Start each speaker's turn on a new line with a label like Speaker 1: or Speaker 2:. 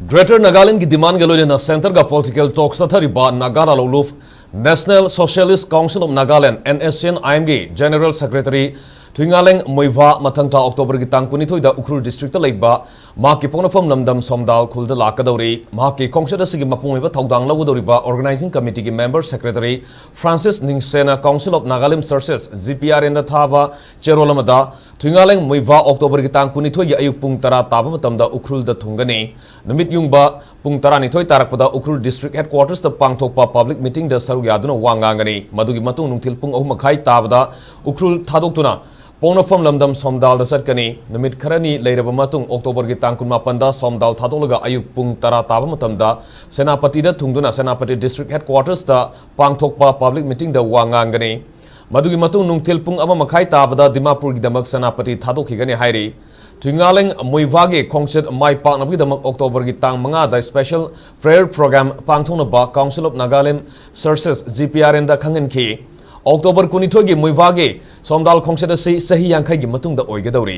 Speaker 1: Greater Nagaland ki demand galo na center ga political talks athari ba Nagara Loluf National Socialist Council of Nagaland NSCN IMG General Secretary Twingaleng Muivah Mathang October ki tang kunithoy da Ukhrul district ta Leiba Mahak ki Poknapham Lamdam somdal khulda Lakkadouri Mahak ki Kongsada sigi mapungweba thaudang lawudori ba organizing committee ki member secretary Francis Ningsena Council of Nagaland Services GPRN da thaba cherolamada Twingaleng Muivah October ki tang kunithoy gi ayuk pung tara taba matamda Ukhrul da thungani numit yungba pung tara nithoi tarakpada Ukhrul district headquarters ta pangthokpa public meeting da saru yaduna wangangani madugi matung nungthil pung 3:30 tabada Ukhrul thadoktuna Poknapham Lamdam somdal da satkani numit kharani leiraba matung October gi tang 18 da somdal thadolaga ayuk pung tara taba matamda senapati da thungduna senapati district headquarters da pangthokpa public meeting da wangangani madugi matung nungthil pung 1:30 tabada Dimapur gi damak senapati thadokhigani hairi Twingaleng Muivah ge khongchet mai paknabi damak October gi tang 5 da special prayer program pangthongna ba Council of Nagaland Services GPRN da khangin ki October 22 gi Muivah ge somdal khongchet asi sahi 50 gi matung da oigedauri